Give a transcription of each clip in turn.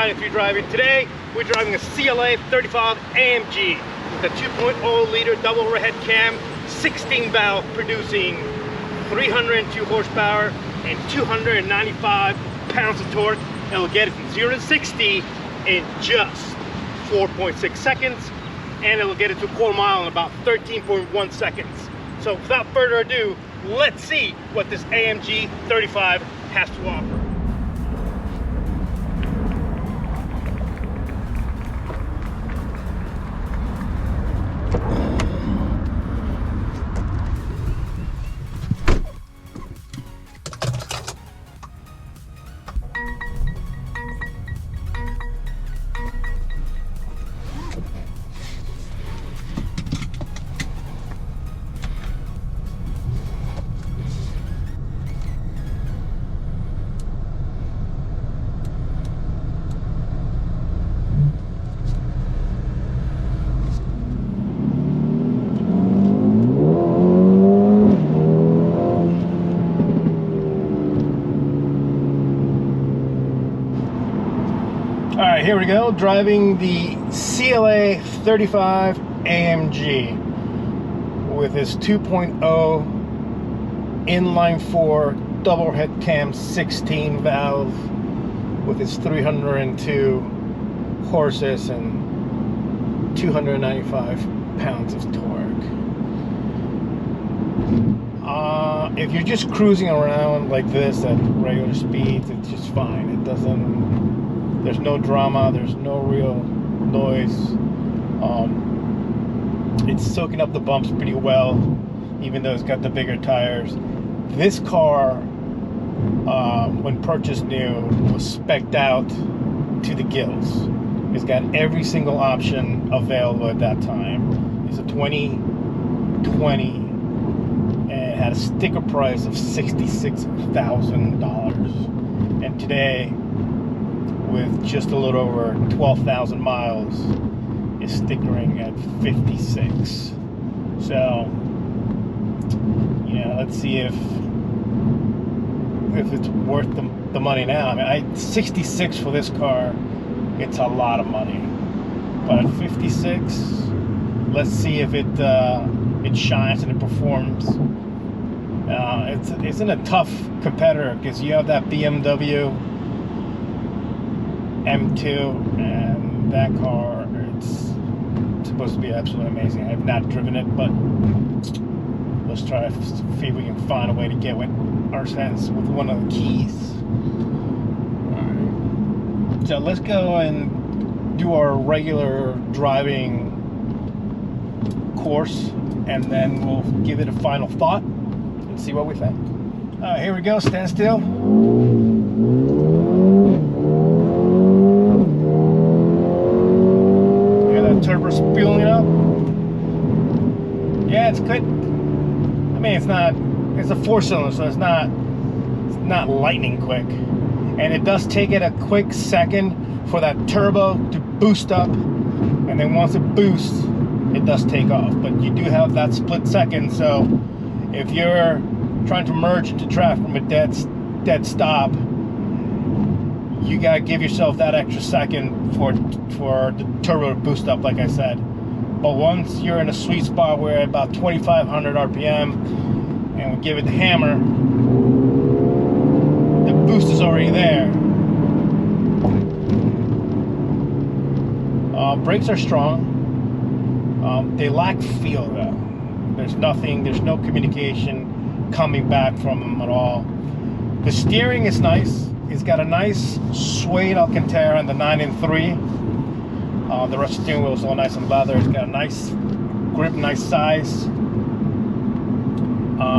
93 driving. Today we're driving a CLA35 AMG with a 2.0 liter double overhead cam, 16 valve, producing 302 horsepower and 295 pounds of torque. It'll get it from 0 to 60 in just 4.6 seconds, and it'll get it to a quarter mile in about 13.1 seconds. So without further ado, let's see what this AMG 35 has to offer. Alright, here we go, driving the CLA35 AMG with this 2.0 inline 4 double head cam 16 valve with its 302 horses and 295 pounds of torque. If you're just cruising around like this at regular speeds, it's just fine. It doesn't, there's no drama, there's no real noise. It's soaking up the bumps pretty well, even though it's got the bigger tires. This car, when purchased new, was spec'd out to the gills. It's got every single option available at that time. It's a 2020 and it had a sticker price of $66,000. And today, with just a little over 12,000 miles, is stickering at 56. So, let's see if it's worth the money now. I mean, 66 for this car, it's a lot of money. But at 56, let's see if it shines and it performs. It's in a tough competitor because you have that BMW M2, and that car, it's supposed to be absolutely amazing. I've not driven it, but let's try to see if we can find a way to get with our hands with one of the keys. Alright, so let's go and do our regular driving course, and then we'll give it a final thought and see what we think. Alright, here we go, stand still. Turbo spooling up. Yeah, it's good. I mean, it's a 4-cylinder, so it's not lightning quick. And it does take it a quick second for that turbo to boost up, and then once it boosts, it does take off. But you do have that split second, so if you're trying to merge into traffic from a dead stop, you gotta give yourself that extra second for the turbo to boost up, like I said. But once you're in a sweet spot where at about 2,500 RPM, and we give it the hammer, the boost is already there. Brakes are strong. They lack feel though. There's no communication coming back from them at all. The steering is nice. It's got a nice suede Alcantara in the 9 and 3. The rest of the steering wheel is all nice and leather. It's got a nice grip, nice size.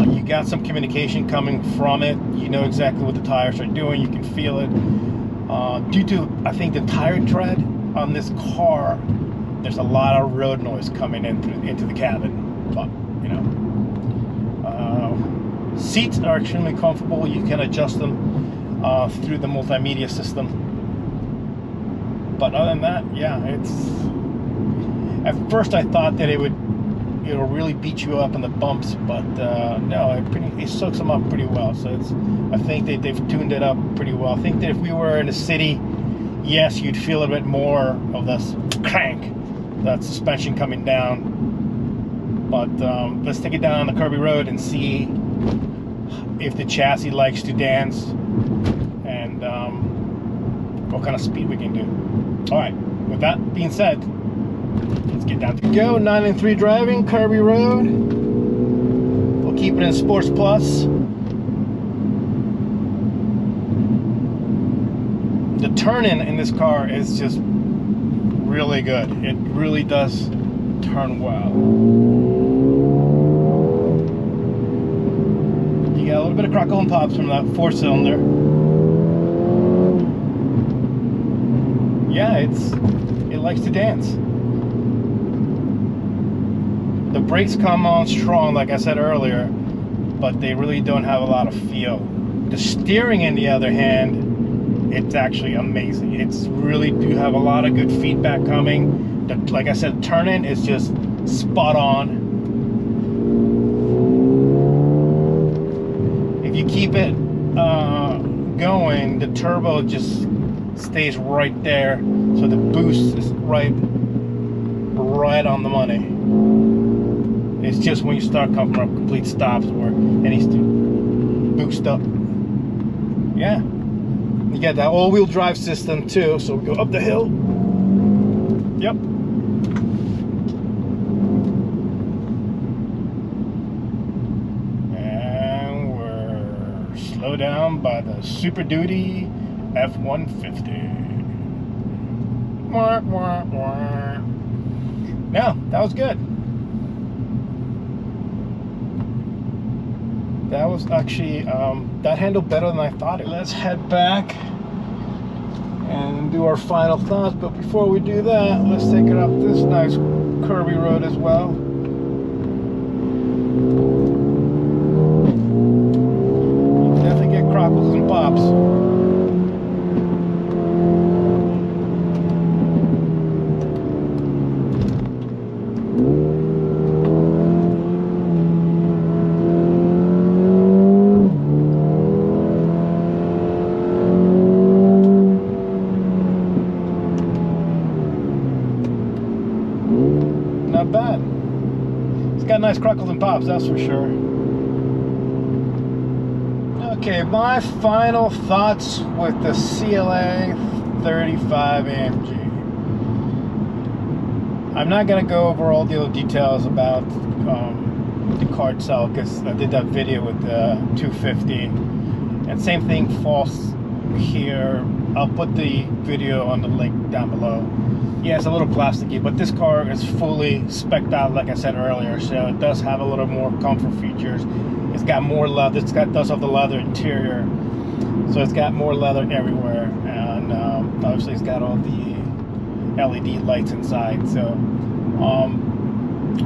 You got some communication coming from it. You know exactly what the tires are doing. You can feel it. Due to, I think, the tire tread on this car, there's a lot of road noise coming into the cabin. But, seats are extremely comfortable. You can adjust them through the multimedia system. But other than that, yeah, at first I thought that it'll really beat you up in the bumps, but no, it soaks them up pretty well. So I think they've tuned it up pretty well. I think that if we were in a city, yes, you'd feel a bit more of this crank, that suspension coming down. But let's take it down the curvy road and see if the chassis likes to dance and what kind of speed we can do. All right, with that being said, let's get down to go. 9 and 3 driving, curvy road. We'll keep it in Sports Plus. The turn-in in this car is just really good. It really does turn well. You got a little bit of crackle and pops from that 4-cylinder. Yeah, it likes to dance. The brakes come on strong, like I said earlier, but they really don't have a lot of feel. The steering, on the other hand, it's actually amazing. It's really do have a lot of good feedback coming. Like I said, turn-in is just spot on. If you keep it going, the turbo just stays right there, so the boost is right on the money. It's just when you start coming from complete stops where it needs to boost up. Yeah. You got that all-wheel drive system too, so we go up the hill. Yep. And we're slowed down by the Super Duty F-150. Yeah, that was good. That was actually, that handled better than I thought it. Let's head back and do our final thoughts. But before we do that, let's take it up this nice curvy road as well. You definitely get crackles and pops. Not bad. It's got nice crackles and pops, that's for sure. Okay, my final thoughts with the CLA35 AMG. I'm not going to go over all the other details about the car itself, because I did that video with the 250, and same thing falls here. I'll put the video on the link down below. Yeah, it's a little plasticky, but this car is fully spec'd out, like I said earlier, so it does have a little more comfort features. It's got more leather. Does have the leather interior, so it's got more leather everywhere, and obviously it's got all the LED lights inside. So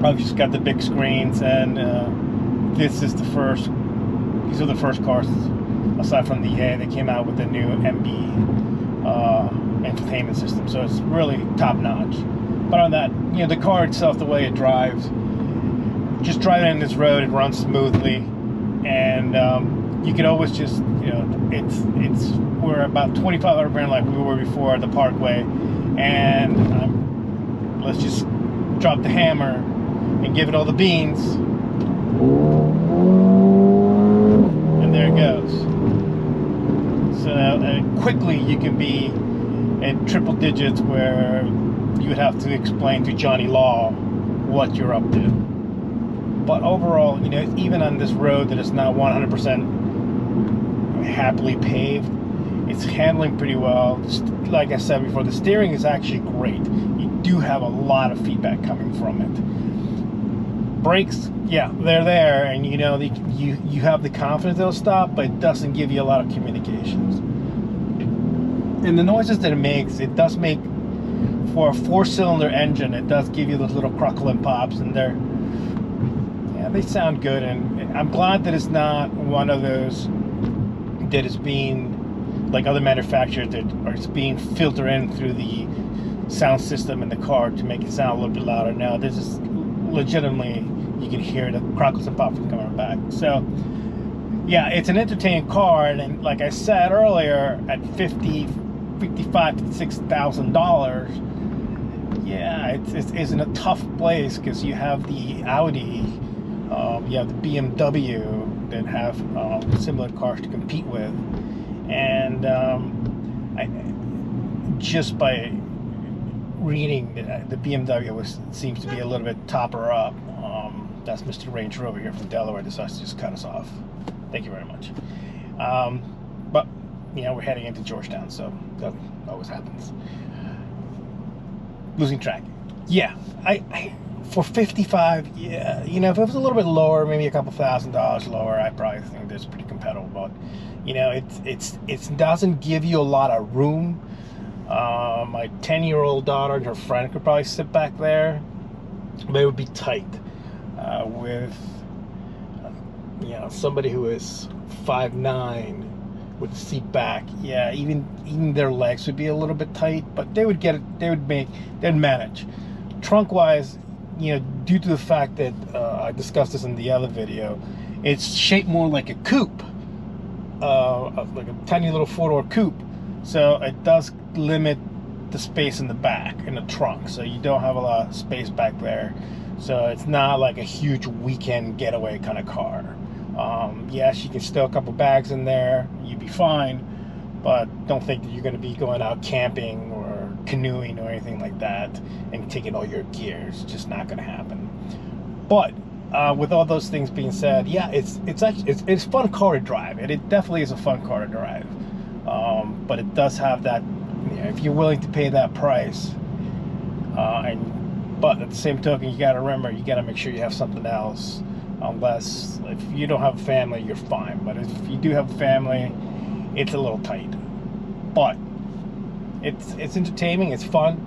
I've just got the big screens, and this is the first. These are the first cars, aside from the EA, that came out with the new MB entertainment system. So it's really top notch. But on that, you know, the car itself, the way it drives, just driving in this road, it runs smoothly, and you can always just, you know, we're about 2,500 grand like we were before the Parkway, and let's just drop the hammer and give it all the beans, and there it goes. So quickly you can be at triple digits, where you would have to explain to Johnny Law what you're up to. But overall, you know, even on this road that is not 100% happily paved, it's handling pretty well. Like I said before, the steering is actually great. You do have a lot of feedback coming from it. Brakes, yeah, they're there, and you know, you have the confidence they'll stop, but it doesn't give you a lot of communications. And the noises that it makes, it does make, for a 4-cylinder engine, it does give you those little crackle and pops, and they sound good. And I'm glad that it's not one of those that is being, like other manufacturers, that are being filtered in through the sound system in the car to make it sound a little bit louder. Now this is legitimately, you can hear the crackles and pops coming back. So yeah, it's an entertaining car, and like I said earlier, at 50 $55,000 to $6,000, yeah, it's in a tough place because you have the Audi, you have the BMW that have similar cars to compete with, and just by reading, the BMW seems to be a little bit topper up. That's Mr. Range Rover here from Delaware, decides to just cut us off. Thank you very much. But you know, we're heading into Georgetown, so that always happens. Losing track. Yeah, I for 55, yeah, you know, if it was a little bit lower, maybe a couple $1,000s lower, I probably think that's pretty compatible. But you know, it doesn't give you a lot of room. My 10-year-old daughter and her friend could probably sit back there, but it would be tight with you know, somebody who is 5'9" with the seat back. Yeah, even their legs would be a little bit tight, but they would get it. They'd manage. Trunk wise, you know, due to the fact that I discussed this in the other video, it's shaped more like a coupe, like a tiny little 4-door coupe. So it does limit the space in the back, in the trunk. So you don't have a lot of space back there. So it's not like a huge weekend getaway kind of car. Yes, you can stow a couple bags in there, you'd be fine, but don't think that you're going to be going out camping or canoeing or anything like that and taking all your gear. It's just not going to happen. But with all those things being said, yeah, it's a fun car to drive. It definitely is a fun car to drive. But it does have that, you know, if you're willing to pay that price, but at the same token, you got to remember, you got to make sure you have something else. Unless, if you don't have a family, you're fine. But if you do have a family, it's a little tight. But it's entertaining, it's fun,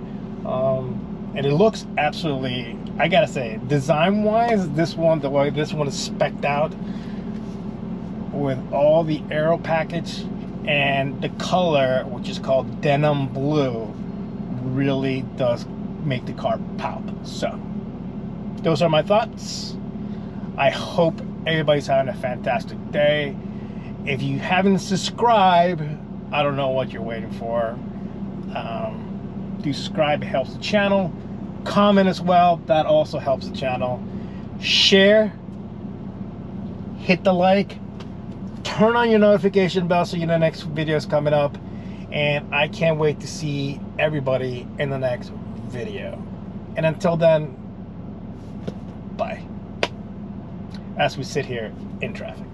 and it looks absolutely, I gotta say, design-wise, this one, the way this one is spec'd out with all the aero package and the color, which is called denim blue, really does make the car pop. So those are my thoughts. I hope everybody's having a fantastic day. If you haven't subscribed, I don't know what you're waiting for. Do subscribe, it helps the channel. Comment as well, that also helps the channel. Share, hit the like, turn on your notification bell so you know the next video is coming up. And I can't wait to see everybody in the next video. And until then, bye. As we sit here in traffic.